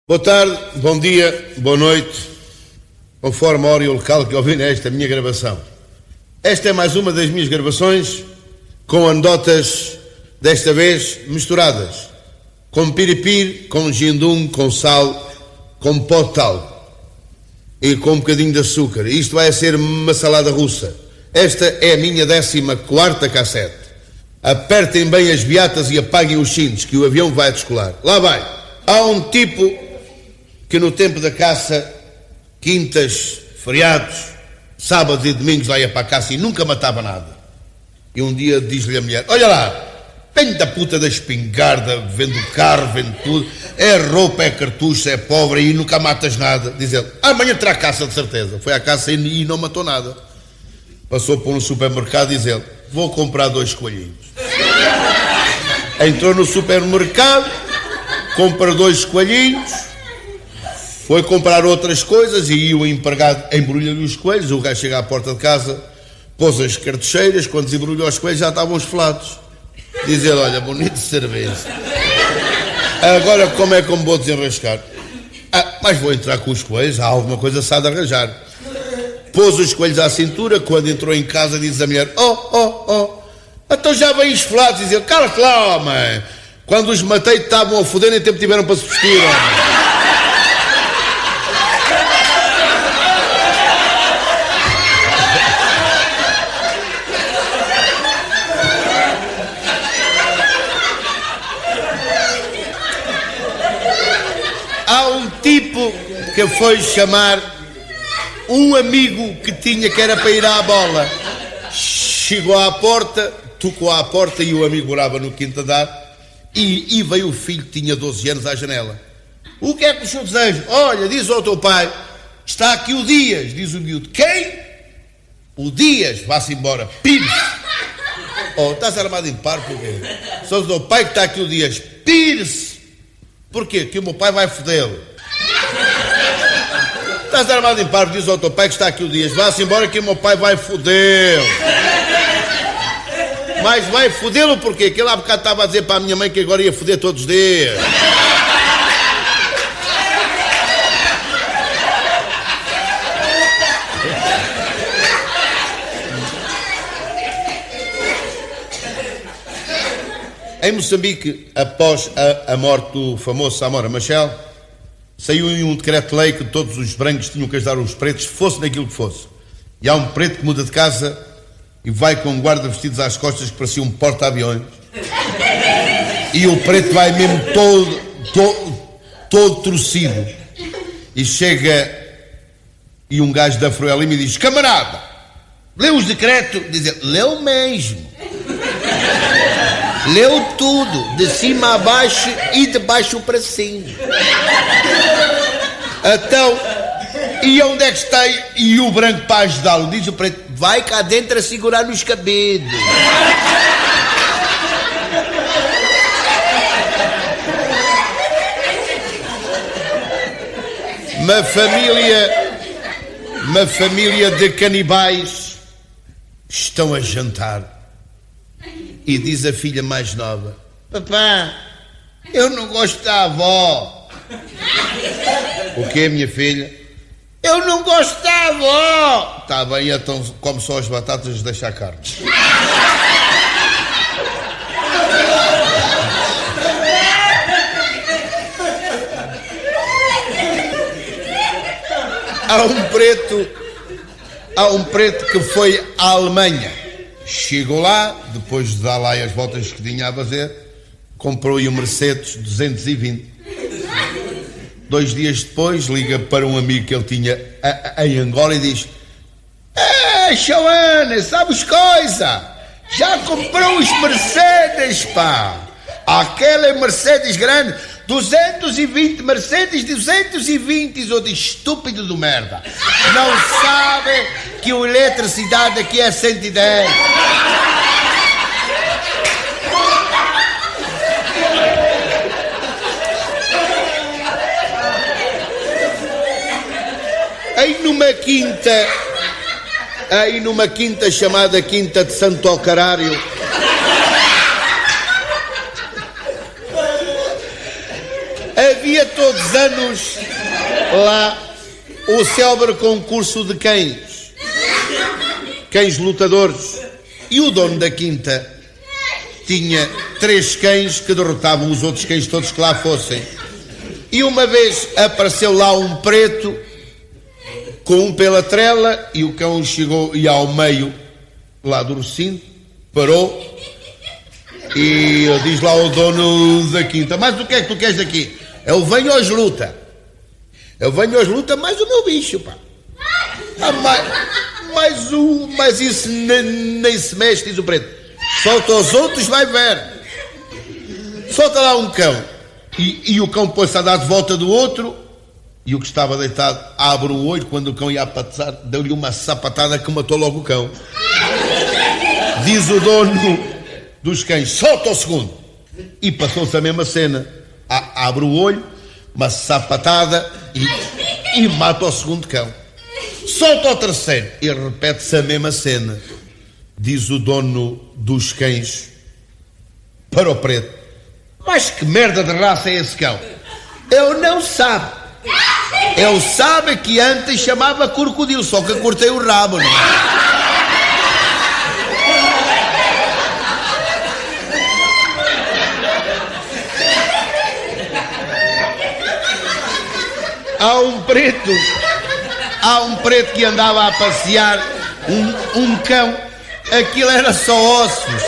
Boa tarde, bom dia, boa noite, conforme a hora e o local que ouvem esta minha gravação. Esta é mais uma das minhas gravações com anedotas, desta vez misturadas, com piripiri, com gindum, com sal, com pó de tal e com um bocadinho de açúcar. Isto vai ser uma salada russa. Esta é a minha 14ª cassete. Apertem bem as beatas e apaguem os cintos, que o avião vai descolar. Lá vai. Há um tipo que no tempo da caça, quintas, feriados, sábados e domingos lá ia para a caça e nunca matava nada. E um dia diz-lhe a mulher: olha lá, venho da puta da espingarda, vendo carro, vendo tudo, é roupa, é cartucho, é pobre e nunca matas nada. Diz ele: amanhã terá caça de certeza. Foi à caça e não matou nada. Passou por um supermercado e diz ele: vou comprar 2 coelhinhos. Entrou no supermercado, compra 2 coelhinhos, foi comprar outras coisas e o empregado embrulha-lhe os coelhos. O gajo chega à porta de casa, pôs as cartucheiras, quando desembrulhou os coelhos já estavam esfolados. Diz ele: olha, bonito serviço. Agora como é que me vou desenrascar? Mas vou entrar com os coelhos, há alguma coisa se há de arranjar. Pôs os coelhos à cintura, quando entrou em casa diz a mulher: então já vem esfolados. Diz ele: cala-te lá, homem. Quando os matei estavam a foder, nem tempo tiveram para se vestir, homem. Há um tipo que foi chamar um amigo que tinha, que era para ir à bola. Chegou à porta, tocou à porta e o amigo morava no quinto andar. E veio o filho que tinha 12 anos à janela. O que é que o senhor deseja? Olha, diz ao teu pai, está aqui o Dias. Diz o miúdo: quem? O Dias. Vá-se embora, pires. Estás armado em par, porquê? Só o teu pai que está aqui o Dias. Pires. Porquê? Que o meu pai vai fodê-lo. Estás armado em par, diz ao teu pai que está aqui o Dias. Vá-se embora que o meu pai vai fodê-lo. Mas vai fodê-lo porquê? Que ele há bocado estava a dizer para a minha mãe que agora ia foder todos os dias. Em Moçambique, após a morte do famoso Samora Machel, saiu um decreto-lei que todos os brancos tinham que ajudar os pretos, fosse naquilo que fosse. E há um preto que muda de casa e vai com um guarda vestidos às costas que parecia um porta-aviões. E o preto vai mesmo todo torcido. E chega e um gajo da Frelimo e diz: camarada, leu os decretos? Diz ele: leu mesmo. Leu tudo, de cima a baixo e de baixo para cima. Então, e onde é que está? E o branco para ajudá-lo? Diz o preto: vai cá dentro a segurar nos cabelos. Uma família de canibais estão a jantar. E diz a filha mais nova: papá, eu não gosto da avó. O quê, minha filha? Eu não gosto da avó. Está bem, então come só as batatas e deixa a carne. Há um preto que foi à Alemanha. Chegou lá, depois de dar lá as voltas que tinha a fazer, comprou aí um Mercedes 220. 2 dias depois liga para um amigo que ele tinha em Angola e diz: Joana, sabes coisa? Já comprou os Mercedes, pá. Aquela Mercedes grande, 220, Mercedes 220. Eu disse: estúpido do merda, não sabe que a eletricidade aqui é 110. Aí numa quinta chamada Quinta de Santo Ocarário, havia todos 2 anos lá o célebre concurso de cães lutadores, e o dono da quinta tinha 3 cães que derrotavam os outros cães todos que lá fossem. E uma vez apareceu lá um preto com um pela trela, e o cão chegou e ao meio lá do recinto, parou, e diz lá o dono da quinta: mas o que é que tu queres daqui? Eu venho hoje luta. Eu venho hoje luta, mais o meu bicho, pá. Mas isso nem se mexe, diz o preto. Solta os outros, vai ver. Solta lá um cão. E o cão depois se a dar de volta do outro, e o que estava deitado abre o olho. Quando o cão ia a passar, deu-lhe uma sapatada que matou logo o cão. Diz o dono dos cães: solta o segundo. E passou-se a mesma cena. Abre o olho, uma sapatada e mata o segundo cão. Solta o terceiro e repete-se a mesma cena. Diz o dono dos cães para o preto: mas que merda de raça é esse cão? Eu não sabe. Eu sabe que antes chamava crocodilo, só que cortei o rabo, não é? Há um preto que andava a passear um cão. Aquilo era só ossos.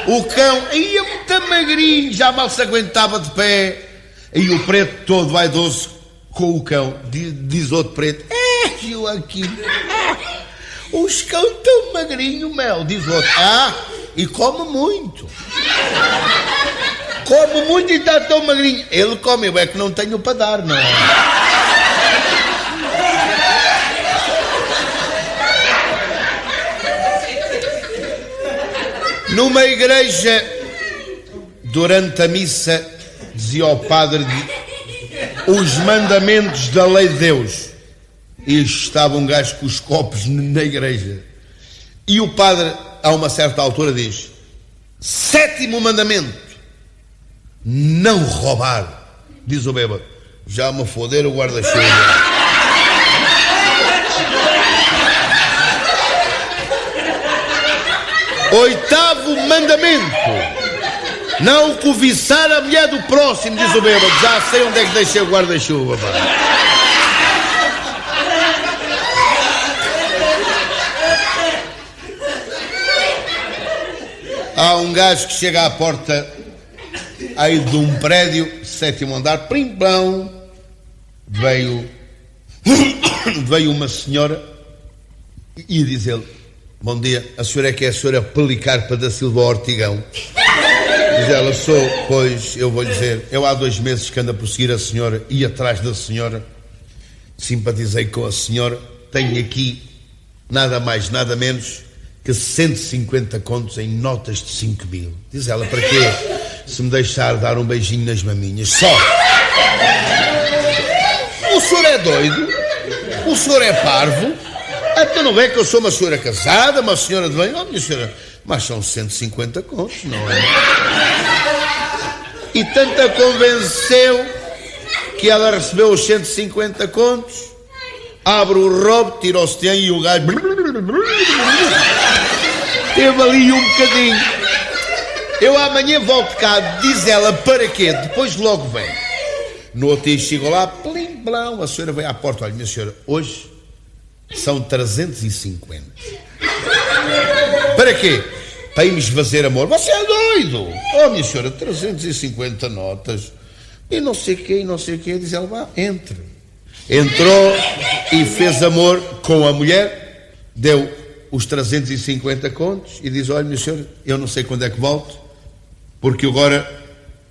O cão ia muito magrinho, já mal se aguentava de pé. E o preto todo vaidoso com o cão. Diz outro preto: Joaquim, os cães tão magrinho, Mel. Diz outro: e come muito. Come muito e está tão magrinho. Ele come, eu é que não tenho para dar, não é? Numa igreja, durante a missa, dizia ao padre os mandamentos da lei de Deus. E estava um gajo com os copos na igreja. E o padre, a uma certa altura, diz: 7º mandamento: não roubar. Diz o bêbado: já me foderam o guarda-chuva. 8º mandamento: não cobiçar a mulher do próximo. Diz o bêbado: já sei onde é que deixei o guarda-chuva, pá. Há um gajo que chega à porta aí de um prédio, 7º andar, plim-plão, veio uma senhora e diz ele: bom dia, a senhora é que é a senhora Policarpa da Silva Ortigão? Diz ela: sou. Pois, eu vou lhe dizer, eu há 2 meses que ando a prosseguir a senhora e atrás da senhora, simpatizei com a senhora, tenho aqui nada mais, nada menos que 150 contos em notas de 5.000. Diz ela: para quê? Se me deixar dar um beijinho nas maminhas, só. O senhor é doido? O senhor é parvo? Até não é que eu sou uma senhora casada, uma senhora de bem? Oh, minha senhora, mas são 150 contos, não é? E tanto a convenceu que ela recebeu os 150 contos, abre o robo, tira o sutiã e o gajo teve ali um bocadinho. Eu amanhã volto cá. Diz ela: para quê? Depois logo vem. No outro dia chegou lá, plim, blão, a senhora veio à porta: olha, minha senhora, hoje são 350. Para quê? Para irmos fazer amor. Você é doido? Oh, minha senhora, 350 notas e não sei o quê, e não sei o quê. Diz ela: vá, entre. Entrou e fez amor com a mulher, deu os 350 contos e diz: olha, minha senhora, eu não sei quando é que volto, porque agora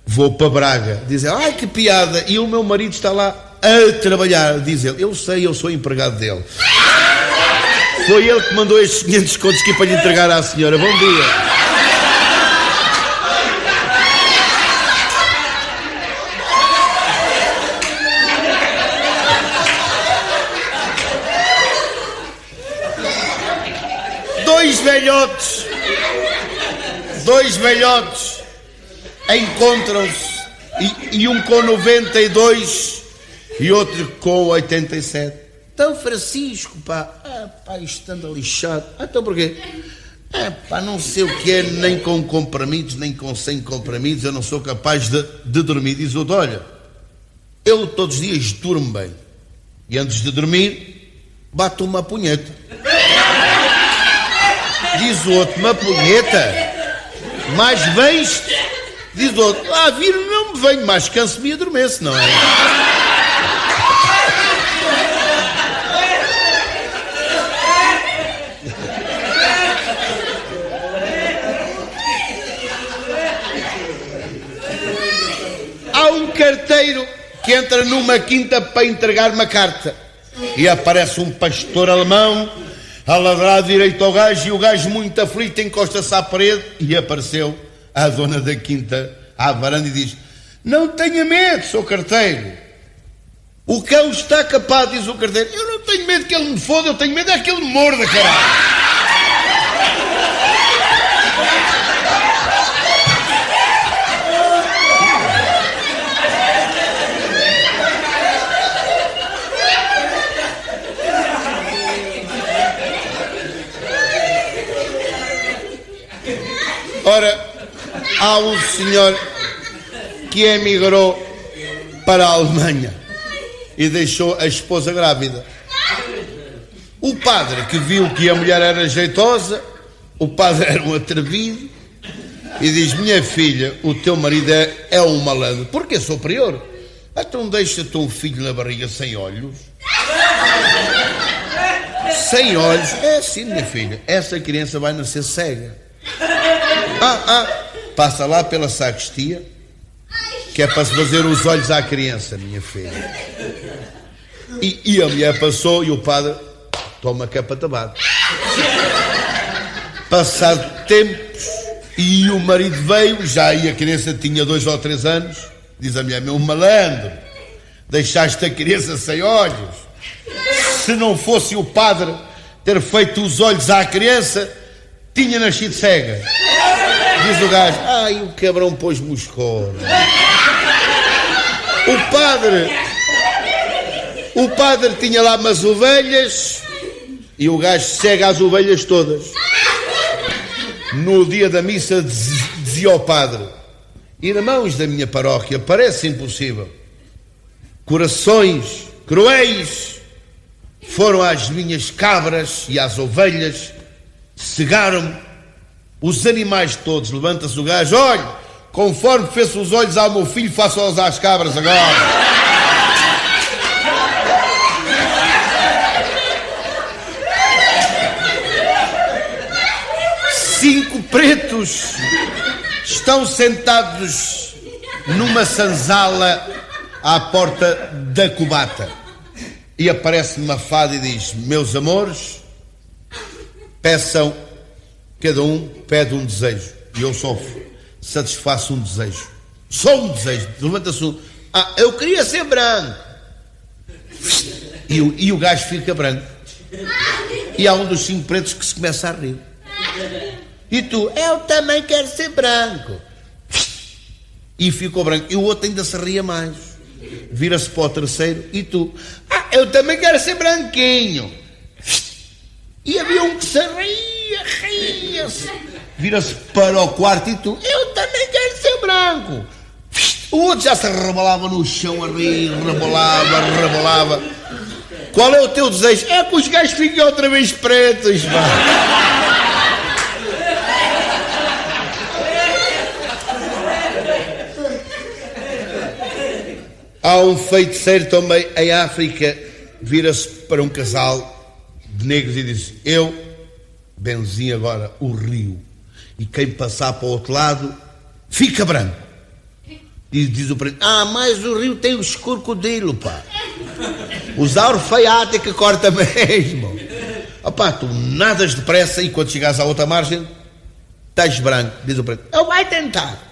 vou para Braga. Diz ela: ai, que piada, e o meu marido está lá a trabalhar. Diz ele: eu sei, eu sou empregado dele. Foi ele que mandou estes 500 contos aqui para lhe entregar à senhora. Bom dia. Dois velhotes encontram-se E um com 92 e outro com 87. Então, Francisco, pá, isto anda lixado. Então porquê? Não sei o que é, nem com comprimidos, nem com 100 comprimidos, eu não sou capaz de dormir. Diz o outro, olha, eu todos os dias durmo bem. E antes de dormir, bato uma punheta. Diz o outro, uma punheta? Mais vens? Diz o outro, viro não me venho, mais canso-me e adormeço, não é? Há um carteiro que entra numa quinta para entregar uma carta e aparece um pastor alemão a ladrar direito ao gajo e o gajo muito aflito encosta-se à parede e apareceu a dona da quinta à varanda e diz, não tenha medo, sou carteiro, o cão está capado, diz o carteiro, eu não tenho medo que ele me foda, eu tenho medo é que ele me morda, caralho. Ora, há um senhor que emigrou para a Alemanha e deixou a esposa grávida. O padre que viu que a mulher era jeitosa, o padre era um atrevido e diz, minha filha, o teu marido é um malandro. Porque sou prior? Então deixa-te um filho na barriga sem olhos. Sem olhos? É sim, minha filha, essa criança vai nascer cega. Passa lá pela sacristia, que é para se fazer os olhos à criança, minha filha. E a mulher passou e o padre toma capa tabaco. Passado tempos, e o marido veio, já aí a criança tinha 2 ou 3 anos, diz a mulher, meu malandro, deixaste a criança sem olhos. Se não fosse o padre ter feito os olhos à criança, tinha nascido cega. Diz o gajo, o cabrão pôs moscona. O padre tinha lá umas ovelhas e o gajo cega as ovelhas todas. No dia da missa dizia ao padre, irmãos da minha paróquia, parece impossível. Corações cruéis foram às minhas cabras e às ovelhas, cegaram-me. Os animais todos, levanta-se o gajo, olha, conforme fez os olhos ao meu filho, faça-os às cabras agora. 5 pretos estão sentados numa senzala à porta da cubata. E aparece uma fada e diz, meus amores, peçam, cada um pede um desejo. E eu só satisfaço um desejo. Só um desejo. Levanta-se um. Eu queria ser branco. E o gajo fica branco. E há um dos 5 pretos que se começa a rir. E tu, eu também quero ser branco. E ficou branco. E o outro ainda se ria mais. Vira-se para o terceiro. E tu, eu também quero ser branquinho. E havia um que se ria-se. Vira-se para o quarto e tu, eu também quero ser branco. O outro já se rebolava no chão a rir, rebolava. Qual é o teu desejo? É que os gajos fiquem outra vez pretos, pá. Há um feiticeiro também em África, vira-se para um casal de negros e diz, eu benzi agora o rio e quem passar para o outro lado fica branco. Diz o preto, mas o rio tem os crocodilos, pá. Usar o feiate que corta mesmo. Tu nadas depressa e quando chegares à outra margem estás branco. Diz o preto, eu vai tentar.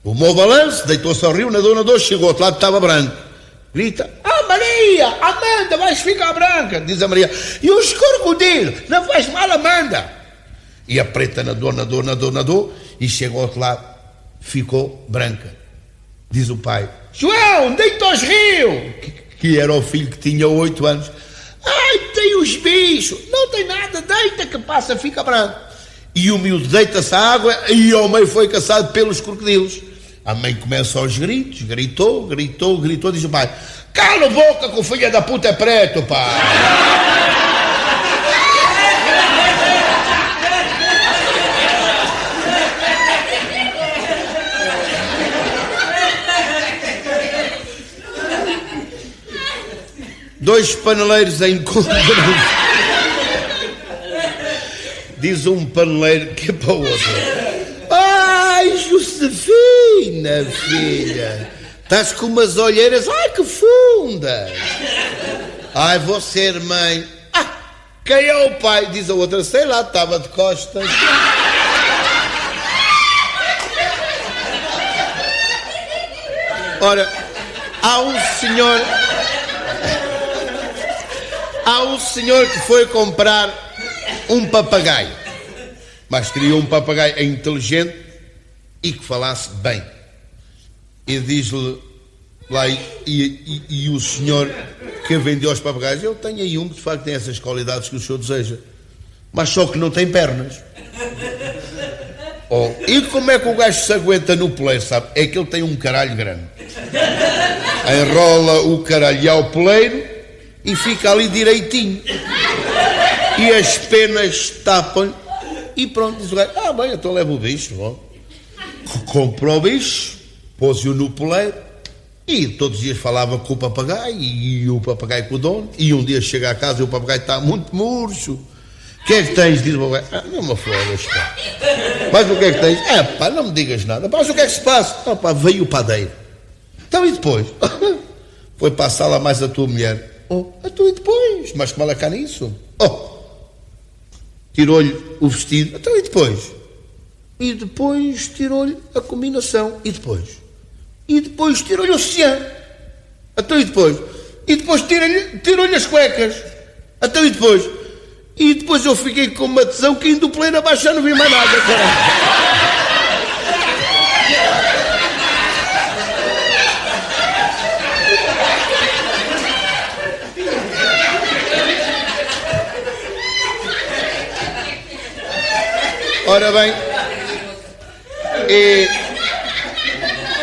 O meu balanço deitou-se ao rio, nadou, chegou ao outro lado, estava branco. Grita, Maria, Amanda, vais ficar branca. Diz a Maria, e os crocodilos? Não faz mal, Amanda. E a preta nadou, e chegou ao outro lado, ficou branca. Diz o pai: João, deita aos rios. Que era o filho que tinha 8 anos. Ai, tem os bichos. Não tem nada, deita que passa, fica branco. E o miúdo deita-se à água e ao meio foi caçado pelos crocodilos. A mãe começa aos gritos, gritou, diz o pai: cala a boca que o filho da puta é preto, pai. Dois paneleiros encontram. Diz um paneleiro que é para o outro: ai, Josefina, filha, estás com umas olheiras, ai, que fundas. Ai, vou ser mãe. Ah, quem é o pai? Diz a outra: sei lá, estava de costas. Ora, há um senhor que foi comprar um papagaio, mas queria um papagaio inteligente e que falasse bem. E diz-lhe lá, e o senhor que vendeu os papagaios: eu tenho aí um que de facto tem essas qualidades que o senhor deseja, mas só que não tem pernas. Oh, e como é que o gajo se aguenta no poleiro, sabe? É que ele tem um caralho grande. Enrola o caralho ao poleiro e fica ali direitinho. E as penas tapam e pronto, diz o gajo: ah, bem, então leva o bicho. Bom. Comprou o bicho, pôs-o no poleiro e todos os dias falava com o papagaio e o papagaio com o dono. E um dia chega à casa e o papagaio está muito murcho. O que é que tens? Diz o papagaio: ah, não me fodas, pá. Mas o que é que tens? É, pá, não me digas nada. Mas o que é que se passa? Ah, pá, veio o padeiro. Então e depois? Foi para a sala mais a tua mulher. Oh, então e depois? Mas que mal é cá nisso? Oh, tirou-lhe o vestido. Então e depois? E depois tirou-lhe a combinação. E depois? E depois tirou-lhe o sutiã. Então e depois? E depois tirou-lhe as cuecas. Então e depois? E depois eu fiquei com uma tesão que indo pleno abaixo já não vi mais nada, caralho. Ora bem,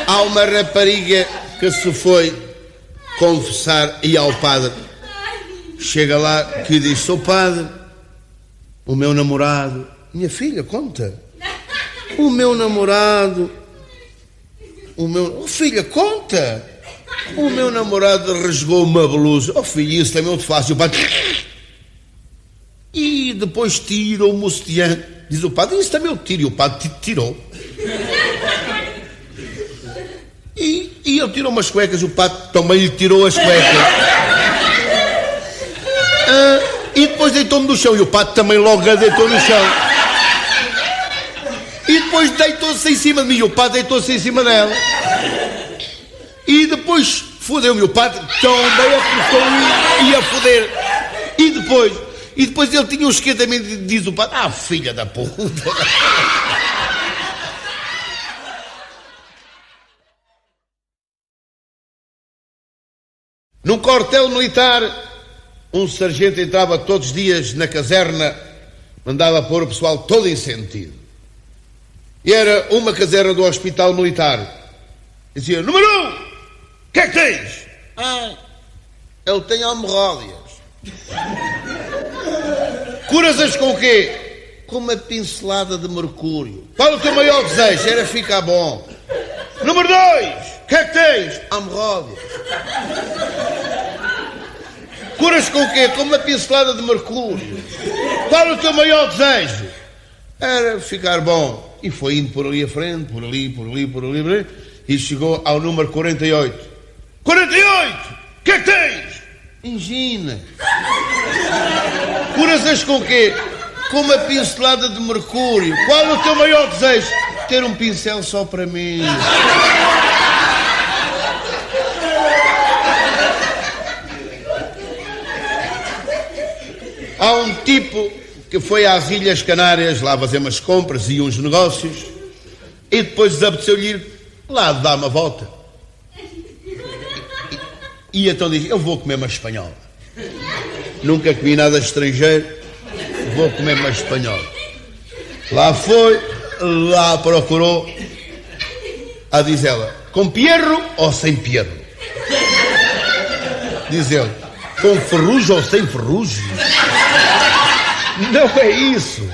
há uma rapariga que se foi confessar e ao padre. Chega lá que diz: sou padre, o meu namorado. Minha filha, conta. O meu namorado. Oh, filha, conta. O meu namorado rasgou uma blusa. Oh, filha, isso também é muito fácil. O padre. E depois tirou-me o sutiã. Diz o padre: isso também eu tiro. E o padre tirou. E ele tirou umas cuecas. O padre também lhe tirou as cuecas. E depois deitou-me no chão. E o padre também logo a deitou no chão. E depois deitou-se em cima de mim. E o padre deitou-se em cima dela. E depois fodeu-me. O padre também apertou e ia foder. E depois ele tinha um esquentamento, diz o padre: ah, filha da puta. Num quartel militar, um sargento entrava todos os dias na caserna, mandava pôr o pessoal todo em sentido. E era uma caserna do hospital militar. Dizia: número 1, o que é que tens? Ah, ele tem hemorróidas. Curas-as com o quê? Com uma pincelada de mercúrio. Qual o teu maior desejo? Era ficar bom. Número 2, o que é que tens? Hemorróidas. Curas com o quê? Com uma pincelada de mercúrio. Qual o teu maior desejo? Era ficar bom. E foi indo por ali à frente, por ali, e chegou ao número 48. 48! O que é que tens? Angina. Curas-as com o quê? Com uma pincelada de mercúrio. Qual o teu maior desejo? Ter um pincel só para mim. Há um tipo que foi às Ilhas Canárias lá fazer umas compras e uns negócios, e depois desapeteceu-lhe ir lá dar uma volta. E então diz, eu vou comer uma espanhola. Nunca comi nada estrangeiro, vou comer uma espanhola. Lá foi, lá procurou. Diz ela, com pierro ou sem pierro? Diz ele, com ferrugem ou sem ferrugem? Não é isso.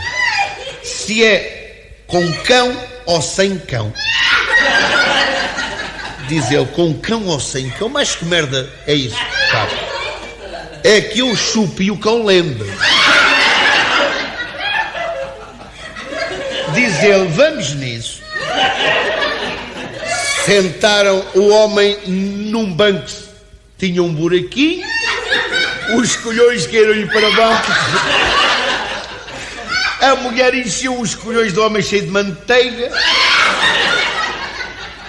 Se é com cão ou sem cão? Diz ele, com cão ou sem cão? Mas que merda é isso, sabe? É que eu chupo e o cão lembre. Diz ele, vamos nisso. Sentaram o homem num banco, tinha um buraquinho, os colhões caíram-lhe para baixo. A mulher encheu os colhões do homem cheio de manteiga,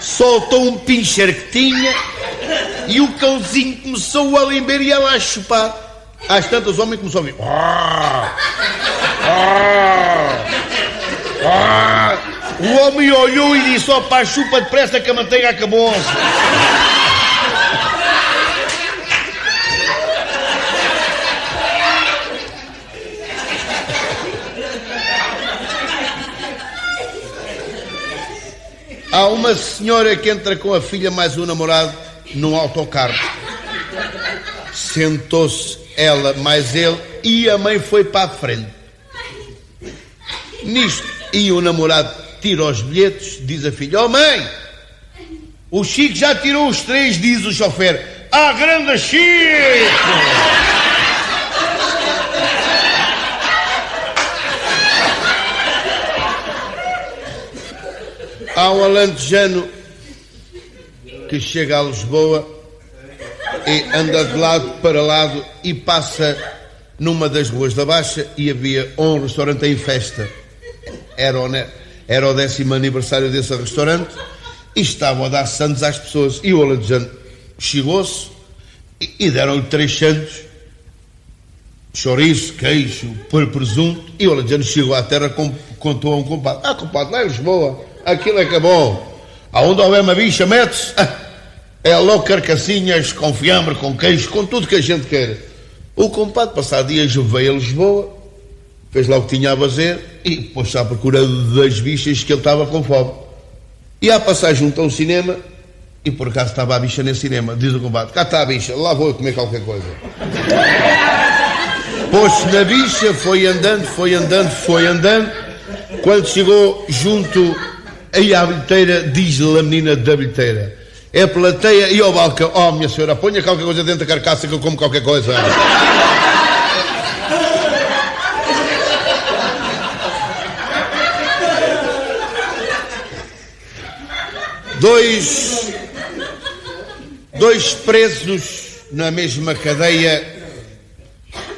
soltou um pincher que tinha e o cãozinho começou a lamber e ela a chupar. Às tantas o homem começou a ouvir. O homem olhou e disse, ó pá, chupa depressa que a manteiga acabou-se. Há uma senhora que entra com a filha mais um namorado num autocarro. Sentou-se ela mais ele e a mãe foi para a frente. Nisto, e o namorado tira os bilhetes, diz a filha, mãe, o Chico já tirou os 3, diz o chofer. Grande Chico! Há um alentejano que chega a Lisboa e anda de lado para lado e passa numa das ruas da Baixa e havia um restaurante em festa. Era o 10º aniversário desse restaurante e estavam a dar santos às pessoas. E o alentejano chegou-se e deram-lhe 3 santos, chouriço, queijo, presunto, e o alentejano chegou à terra, contou a um compadre. Compadre, lá em Lisboa, aquilo é que é bom. Aonde houver uma bicha, mete-se. É logo carcassinhas, com fiambre, com queijo, com tudo que a gente quer. O compadre, passado dias, veio a Lisboa, fez lá o que tinha a fazer e pôs-se à procura das bichas que ele estava com fome. E a passar junto a um cinema, e por acaso estava a bicha nesse cinema. Diz o compadre, cá está a bicha, lá vou eu comer qualquer coisa. Pôs-se na bicha, foi andando. Quando chegou junto aí à bilheteira, diz-lhe a menina da bilheteira, é a plateia e ao balcão, minha senhora, ponha qualquer coisa dentro da carcaça que eu como qualquer coisa. Dois presos na mesma cadeia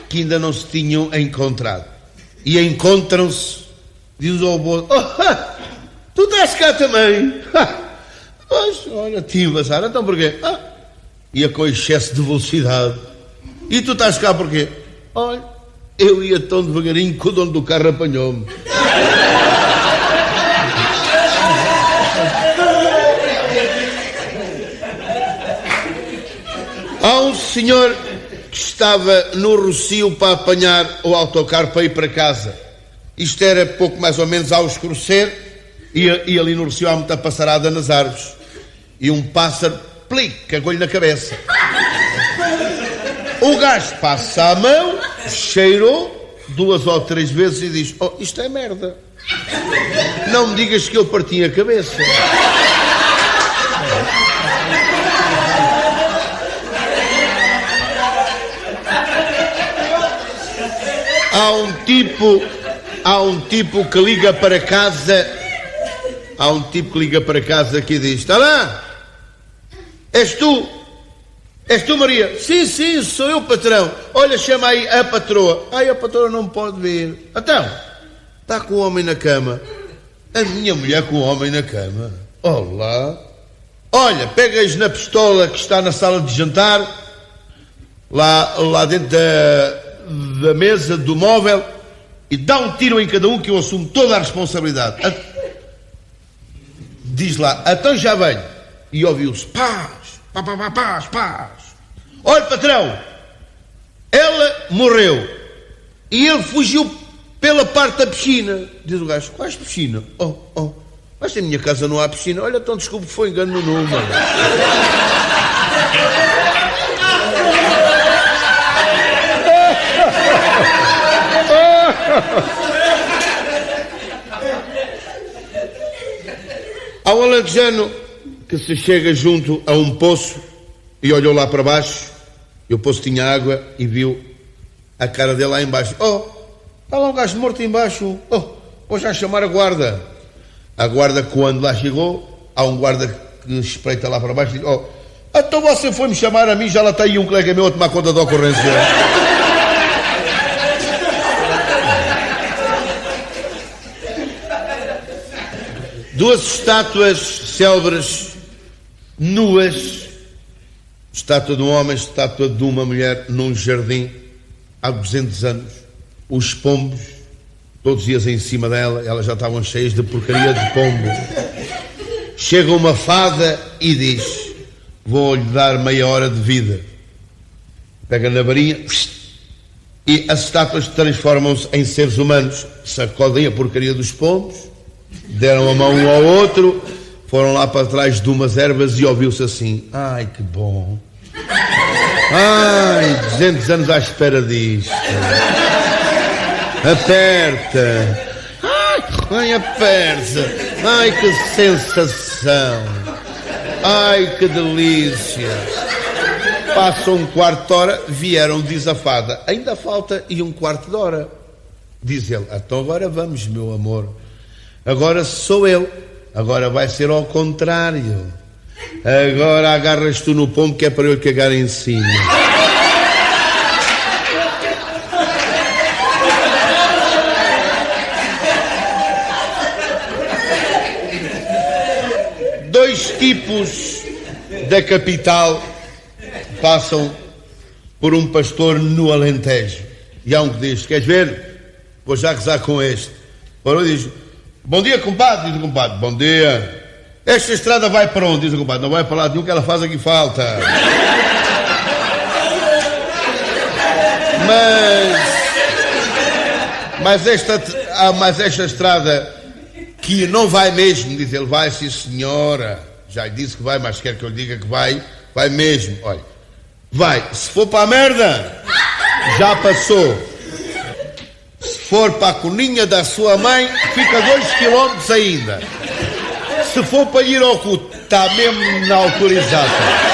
que ainda não se tinham encontrado. E encontram-se, diz o avô, tu estás cá também? Pois, olha, tive azar, então porquê? Ia com excesso de velocidade. E tu estás cá porquê? Olha, eu ia tão devagarinho que o dono do carro apanhou-me. Há um senhor que estava no Rocio para apanhar o autocarro para ir para casa. Isto era pouco mais ou menos ao escurecer, e ali no Rocio há muita passarada nas árvores. E um pássaro, plic, cagou-lhe na cabeça. O gajo passa a mão, cheirou 2 ou 3 vezes e diz, isto é merda. Não me digas que eu parti a cabeça. Há um tipo que liga para casa. Há um tipo que liga para casa que diz, está lá? És tu, Maria? Sim, sou eu, patrão. Olha, chama aí a patroa. A patroa não pode vir. Então, está com o homem na cama. A minha mulher com o homem na cama. Olá. Olha, pegas na pistola que está na sala de jantar, lá dentro da mesa, do móvel, e dá um tiro em cada um que eu assumo toda a responsabilidade. Diz lá, então já venho. E ouviu-se, paz. Olha, patrão, ela morreu e ele fugiu pela parte da piscina. Diz o gajo: quais piscina? Mas em minha casa não há piscina. Olha, então desculpe, foi engano no número. Há um alentejano que se chega junto a um poço e olhou lá para baixo, e o poço tinha água, e viu a cara dele lá embaixo. Está lá um gajo morto embaixo. Vou já chamar a guarda. A guarda, quando lá chegou, há um guarda que espreita lá para baixo e diz: então você foi-me chamar a mim, já lá está aí um colega meu a tomar conta da ocorrência. Duas estátuas célebres, nuas, estátua de um homem, estátua de uma mulher, num jardim, há 200 anos. Os pombos, todos os dias em cima dela, elas já estavam cheias de porcaria de pombo. Chega uma fada e diz: vou-lhe dar meia hora de vida. Pega na varinha e as estátuas transformam-se em seres humanos, sacodem a porcaria dos pombos, deram a mão um ao outro, foram lá para trás de umas ervas e ouviu-se assim: ai, que bom. Ai, 200 anos à espera disto. Aperta. Ai, aperta. Ai, que sensação. Ai, que delícia. Passa um quarto de hora, vieram, diz a fada: ainda falta e um quarto de hora. Diz ele: então agora vamos, meu amor. Agora sou eu. Agora vai ser ao contrário. Agora agarras tu no pombo que é para eu cagar em cima. Dois tipos da capital passam por um pastor no Alentejo. E há um que diz: queres ver? Vou já rezar com este. Parou e diz: bom dia, compadre. Diz o compadre: bom dia. Esta estrada vai para onde? Diz o compadre: não vai para lá nenhum, que ela faz aqui falta. Mas esta estrada que não vai mesmo, diz ele: vai, sim senhora. Já lhe disse que vai, mas quer que eu lhe diga que vai mesmo. Olha, vai. Se for para a merda, já passou. Se for para a coninha da sua mãe, fica 2 quilómetros ainda. Se for para ir ao cu, está mesmo na altura exata.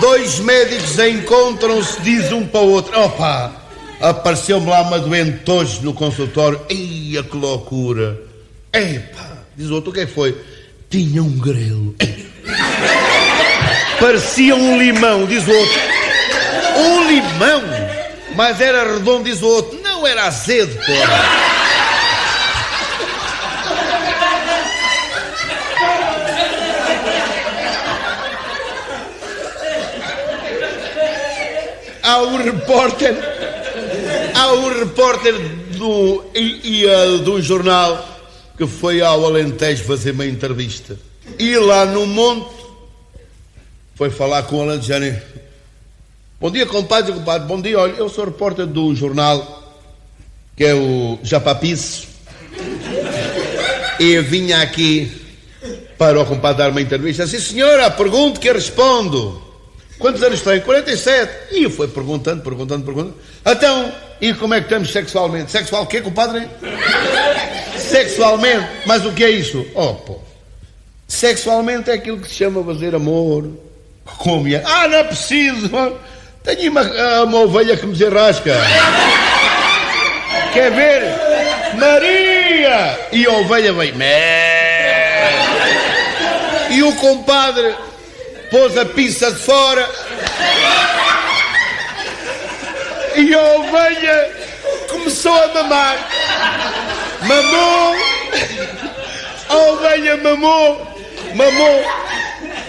Dois médicos encontram-se, diz um para o outro: opa, apareceu-me lá uma doente hoje no consultório. Eia, que loucura. Epa, diz o outro: o que é que foi? Tinha um grelo. Parecia um limão, diz o outro. Um limão? Mas era redondo, diz o outro. Não, era azedo, porra. Há um repórter de um jornal que foi ao Alentejo fazer uma entrevista. E lá no monte foi falar com o alentejano. Bom dia, compadre. Bom dia, olha, eu sou repórter do jornal que é o Japapice e vinha aqui para o compadre dar uma entrevista. Sim, senhora, pergunto que eu respondo. Quantos anos tem? 47. E foi perguntando. Então, e como é que estamos sexualmente? Sexual o quê, compadre? Sexualmente? Mas o que é isso? Pô. Sexualmente é aquilo que se chama fazer amor. Como é? Não é preciso. Tenho uma ovelha que me desenrasca. Quer ver? Maria! E a ovelha vem. E o compadre pôs a pinça de fora e a ovelha começou a mamar. Mamou. A ovelha mamou.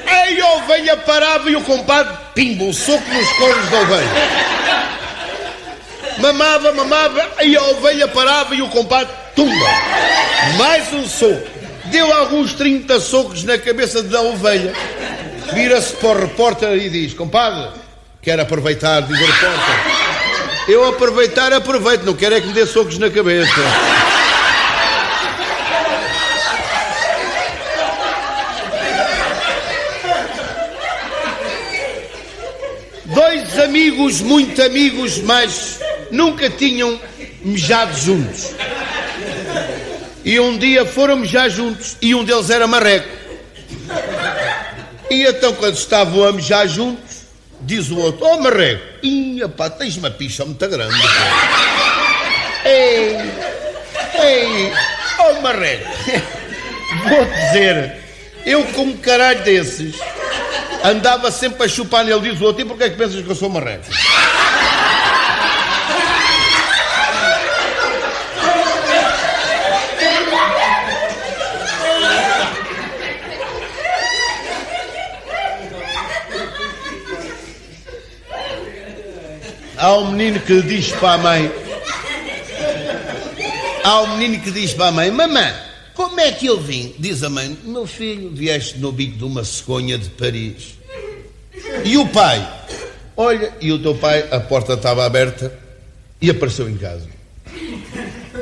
Aí a ovelha parava e o compadre, pimba, um soco nos cornos da ovelha. Mamava, aí a ovelha parava e o compadre, tumba. Mais um soco. Deu alguns 30 socos na cabeça da ovelha. Vira-se para o repórter e diz: compadre, quero aproveitar, diz o repórter. Eu aproveitar, aproveito, não quero é que me dê socos na cabeça. Dois amigos, muito amigos, mas nunca tinham mijado juntos. E um dia foram mijar juntos e um deles era marreco. E então, quando estavam a mijar juntos, diz o outro: oh, marreco, pá, tens uma picha muito grande. Ei, oh, marreco, vou dizer, eu com um caralho desses andava sempre a chupar nele. Diz o outro: e porquê é que pensas que eu sou marreco? Há um menino que diz para a mãe: mamãe, como é que eu vim? Diz a mãe: meu filho, vieste no bico de uma cegonha de Paris. E o pai? Olha, e o teu pai, a porta estava aberta e apareceu em casa.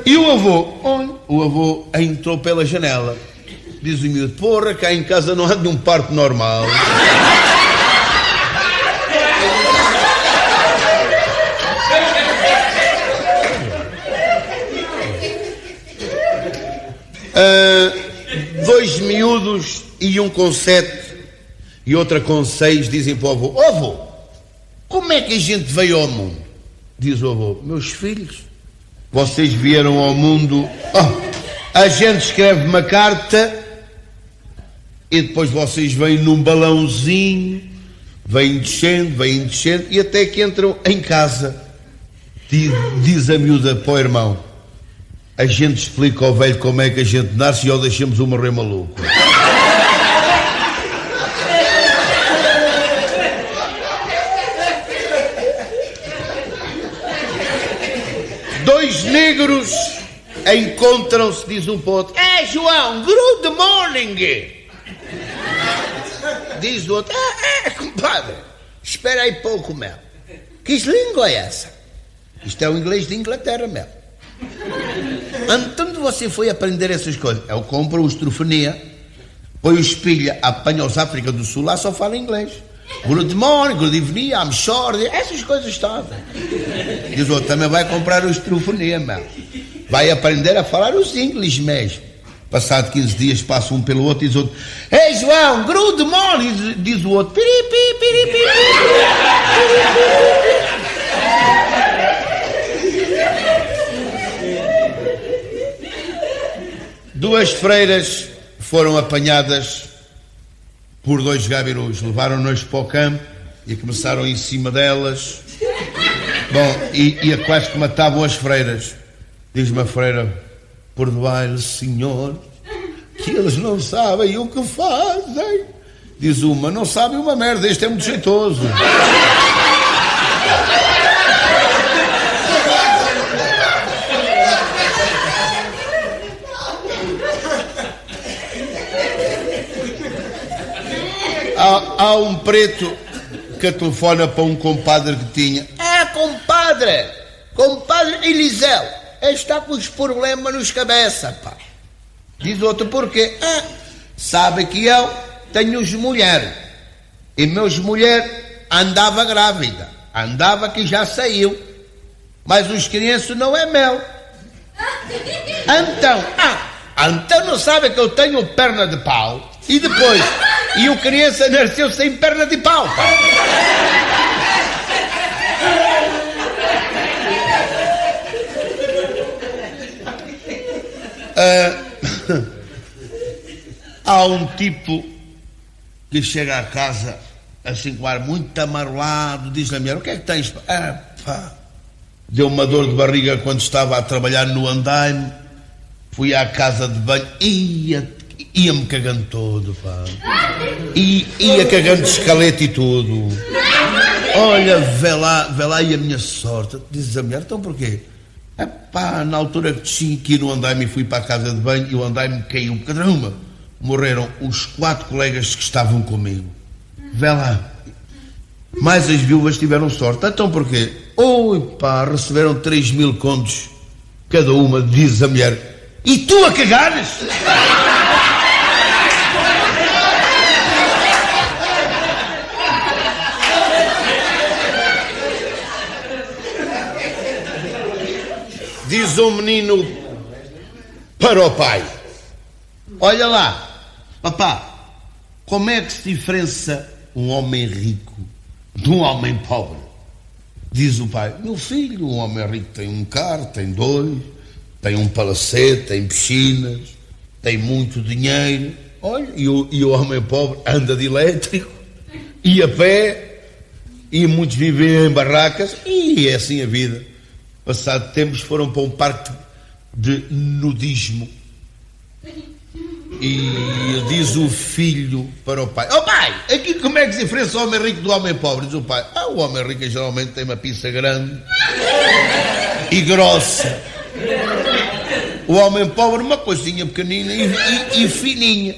E o avô? Olha, o avô entrou pela janela. Diz o miúdo: porra, cá em casa não há de um parto normal. Dois miúdos e um com 7 e outra com 6 dizem para o avô: ó avô, como é que a gente veio ao mundo? Diz o avô: meus filhos, vocês vieram ao mundo, a gente escreve uma carta e depois vocês vêm num balãozinho, vêm descendo e até que entram em casa. Diz a miúda para o irmão: a gente explica ao velho como é que a gente nasce e ou deixamos o morrer maluco. Dois negros encontram-se, diz um para o outro: João, good morning. Diz o outro: compadre, espera aí pouco, meu. Que língua é essa? Isto é o inglês de Inglaterra, meu. Então você foi aprender essas coisas? Eu compro o estrofonia, põe o espelho, apanha os África do Sul, lá só fala inglês. Good morning, good evening, I'm sorry, essas coisas todas. Diz o outro: também vai comprar o estrofonia, meu. Vai aprender a falar os inglês mesmo. Passado 15 dias passa um pelo outro e diz o outro: hey João, good morning. Diz o outro: piri, piri, piri. Duas freiras foram apanhadas por dois gabirus, levaram-nas para o campo e começaram em cima delas. Bom, e quase que matavam as freiras. Diz uma freira: perdoai-lhes, senhor, que eles não sabem o que fazem. Diz uma: não sabem uma merda, este é muito jeitoso. Há um preto que telefona para um compadre que tinha: compadre Eliseu, está com os problemas nos cabeça, pá. Diz outro: porquê? Sabe que eu tenho mulher e meus mulher andava grávida, andava que já saiu, mas os crianças não é mel. Então não sabe que eu tenho perna de pau e depois e o criança nasceu sem perna de pau, pá. Há um tipo que chega à casa assim com ar muito amarelado, diz a mulher: o que é que tens? Deu uma dor de barriga quando estava a trabalhar no andaime, fui à casa de banho, ia-me cagando todo, pá. Ia cagando de escalete e tudo. Olha, vê lá e a minha sorte. Diz a mulher: então porquê? Epá, na altura que desci aqui no andaime e fui para a casa de banho e o andaime caiu. Caramba, morreram os 4 colegas que estavam comigo. Vê lá. Mais as viúvas tiveram sorte. Então porquê? Oi pá, receberam 3.000 contos cada uma, diz a mulher. E tu a cagares? Diz o menino para o pai: olha lá, papá, como é que se diferencia um homem rico de um homem pobre? Diz o pai: meu filho, um homem rico tem um carro, tem 2, tem um palacete, tem piscinas, tem muito dinheiro. Olha, e o homem pobre anda de elétrico e a pé, e muitos vivem em barracas, e é assim a vida. Passado tempos foram para um parque de nudismo e diz o filho para o pai: pai, aqui como é que se diferencia o homem rico do homem pobre? Diz o pai: o homem rico geralmente tem uma pizza grande e grossa, o homem pobre uma coisinha pequenina e fininha.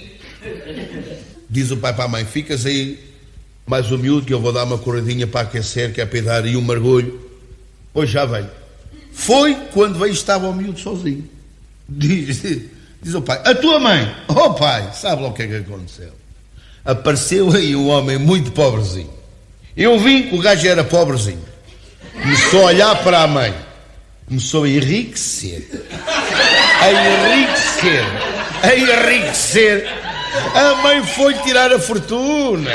Diz o pai para a mãe: ficas aí mais um miúdo que eu vou dar uma corridinha para aquecer, que é para dar aí um mergulho. Pois já venho. Foi quando veio, estava o miúdo sozinho. Diz o pai: a tua mãe? Oh pai, sabe lá o que é que aconteceu? Apareceu aí um homem muito pobrezinho. Eu vi que o gajo era pobrezinho. Começou a olhar para a mãe. Começou a enriquecer. A enriquecer. A mãe foi tirar a fortuna.